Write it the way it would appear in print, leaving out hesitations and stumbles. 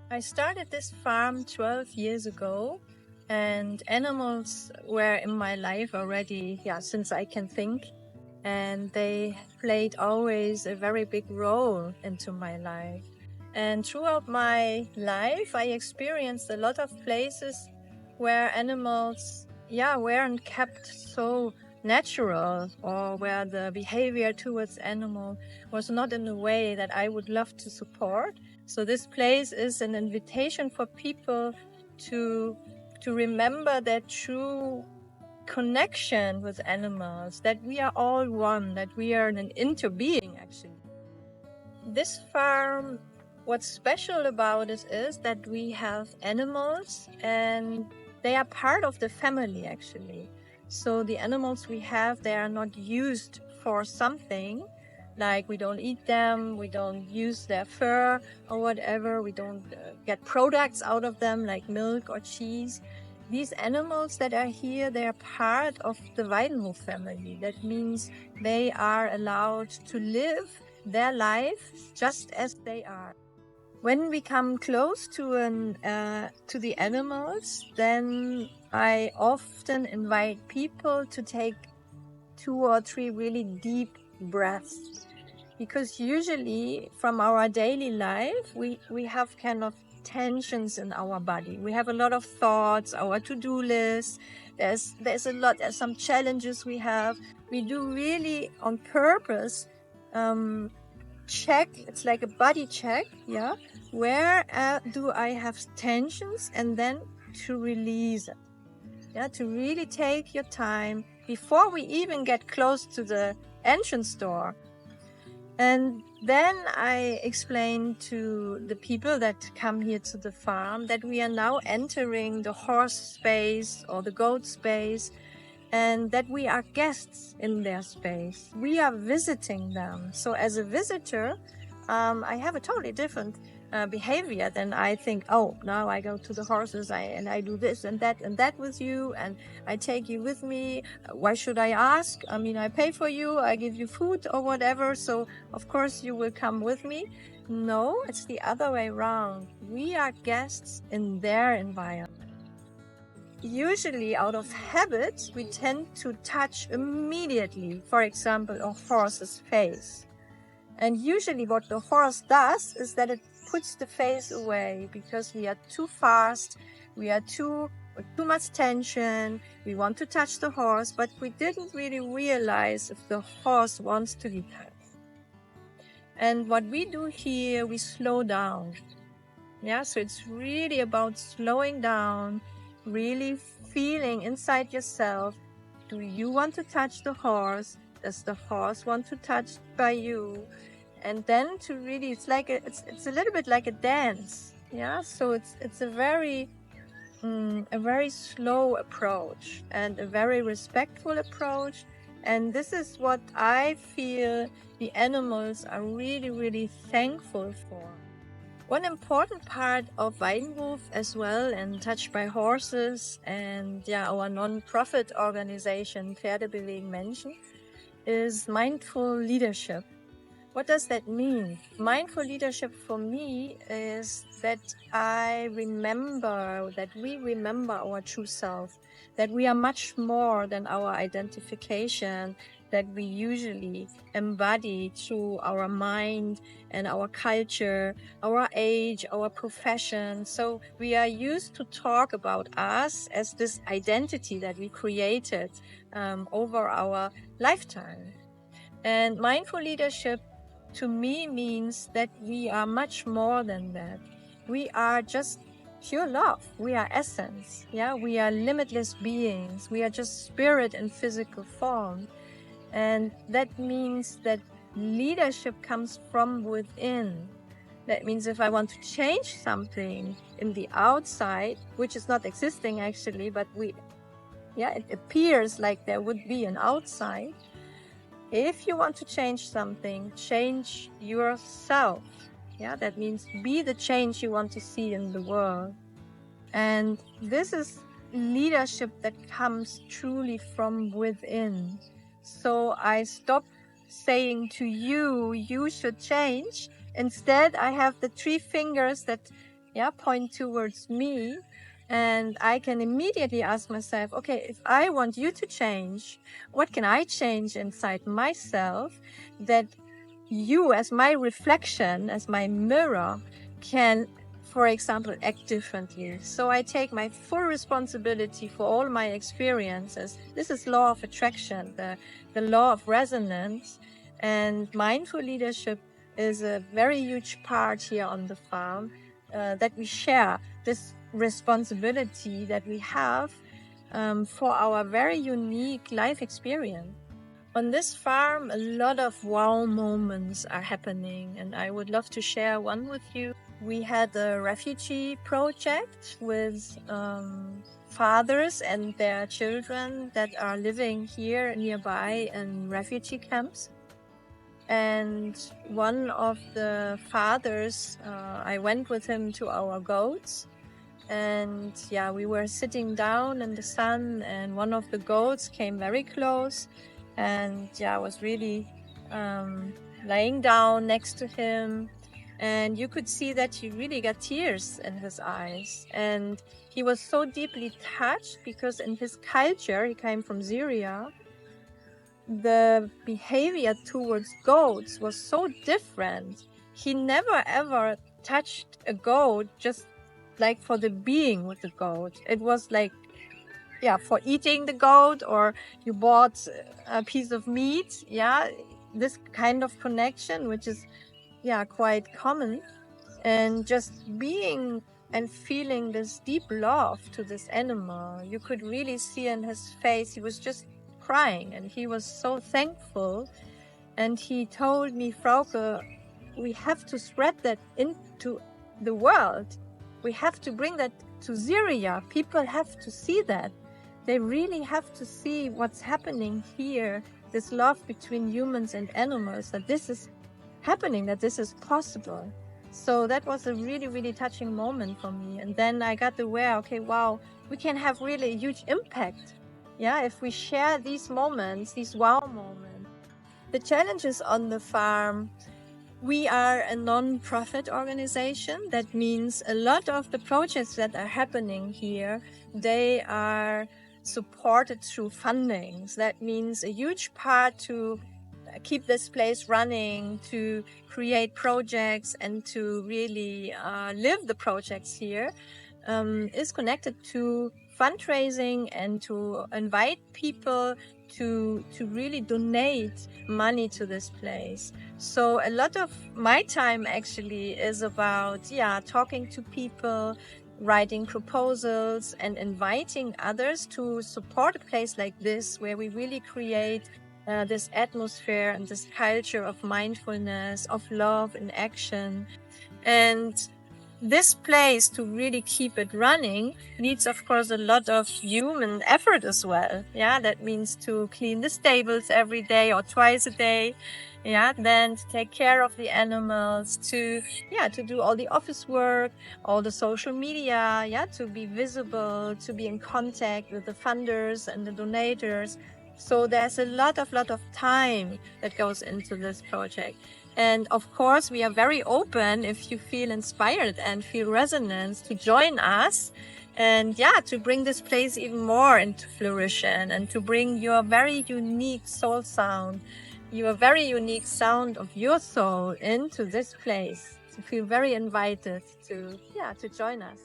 I started this farm 12 years ago, and animals were in my life already, since I can think. And they played always a very big role into my life. And throughout my life, I experienced a lot of places where animals, weren't kept so natural, or where the behavior towards animal was not in a way that I would love to support. So this place is an invitation for people to remember their true connection with animals, that we are all one, that we are an interbeing actually. This farm, what's special about it is that we have animals and they are part of the family actually. So the animals we have, they are not used for something, like we don't eat them, we don't use their fur or whatever, we don't get products out of them like milk or cheese. These animals that are here, they are part of the Weidenhof family. That means they are allowed to live their life just as they are. When we come close to the animals, then I often invite people to take 2 or 3 really deep breaths, because usually from our daily life we have kind of tensions in our body. We have a lot of thoughts, our to-do list. There's some challenges we have. We do really on purpose check. It's like a body check, where do I have tensions, and then to release it, to really take your time before we even get close to the entrance door. And then I explained to the people that come here to the farm that we are now entering the horse space or the goat space, and that we are guests in their space. We are visiting them. So as a visitor, I have a totally different behavior than I think, oh, now I go to the horses and I do this and that with you, and I take you with me. Why should I ask? I mean, I pay for you, I give you food or whatever, so of course you will come with me. No, it's the other way around. We are guests in their environment. Usually out of habit, we tend to touch immediately, for example, a horse's face. And usually what the horse does is that it puts the face away because we are too fast, we are too much tension, we want to touch the horse, but we didn't really realize if the horse wants to be touched. And what we do here, we slow down. So it's really about slowing down, really feeling inside yourself, do you want to touch the horse? Does the horse want to touch by you? And then to really, it's a little bit like a dance. So it's a very slow approach and a very respectful approach. And this is what I feel the animals are really, really thankful for. One important part of Weidenhof as well, and Touched by Horses, and our non-profit organization Pferdebewegen Menschen, is mindful leadership. What does that mean? Mindful leadership for me is that we remember our true self, that we are much more than our identification that we usually embody through our mind and our culture, our age, our profession. So we are used to talk about us as this identity that we created over our lifetime. And mindful leadership to me means that we are much more than that. We are just pure love. We are essence. We are limitless beings. We are just spirit in physical form. And that means that leadership comes from within. That means if I want to change something in the outside, which is not existing actually, but it appears like there would be an outside. If you want to change something, change yourself. That means be the change you want to see in the world. And this is leadership that comes truly from within. So I stop saying to you, you should change. Instead, I have the 3 fingers that, point towards me. And I can immediately ask myself, okay, if I want you to change, what can I change inside myself that you, as my reflection, as my mirror, can, for example, act differently? So I take my full responsibility for all my experiences. This is law of attraction, the law of resonance. And mindful leadership is a very huge part here on the farm, that we share this responsibility that we have for our very unique life experience. On this farm, a lot of wow moments are happening, and I would love to share one with you. We had a refugee project with fathers and their children that are living here nearby in refugee camps. And one of the fathers, I went with him to our goats. And we were sitting down in the sun, and one of the goats came very close, and was really laying down next to him. And you could see that he really got tears in his eyes. And he was so deeply touched because in his culture, he came from Syria, the behavior towards goats was so different. He never ever touched a goat just like for the being with the goat. It was like, for eating the goat, or you bought a piece of meat. This kind of connection, which is, quite common. And just being and feeling this deep love to this animal, you could really see in his face, he was just crying, and he was so thankful. And he told me, Frauke, we have to spread that into the world. We have to bring that to Syria. People have to see that. They really have to see what's happening here, this love between humans and animals, that this is happening, that this is possible. So that was a really, really touching moment for me. And then I got aware, okay, wow, we can have really a huge impact. If we share these moments, these wow moments. The challenges on the farm, we are a non-profit organization. That means a lot of the projects that are happening here, they are supported through fundings. That means a huge part to keep this place running, to create projects and to really live the projects here, is connected to fundraising and to invite people to really donate money to this place. So a lot of my time actually is about talking to people, writing proposals, and inviting others to support a place like this, where we really create this atmosphere and this culture of mindfulness, of love in action. And this place, to really keep it running, needs, of course, a lot of human effort as well. That means to clean the stables every day or twice a day. Then to take care of the animals, to do all the office work, all the social media, to be visible, to be in contact with the funders and the donators. So there's a lot of time that goes into this project. And of course, we are very open if you feel inspired and feel resonance to join us, and to bring this place even more into fruition, and to bring your very unique soul sound, your very unique sound of your soul into this place. To feel very invited to join us.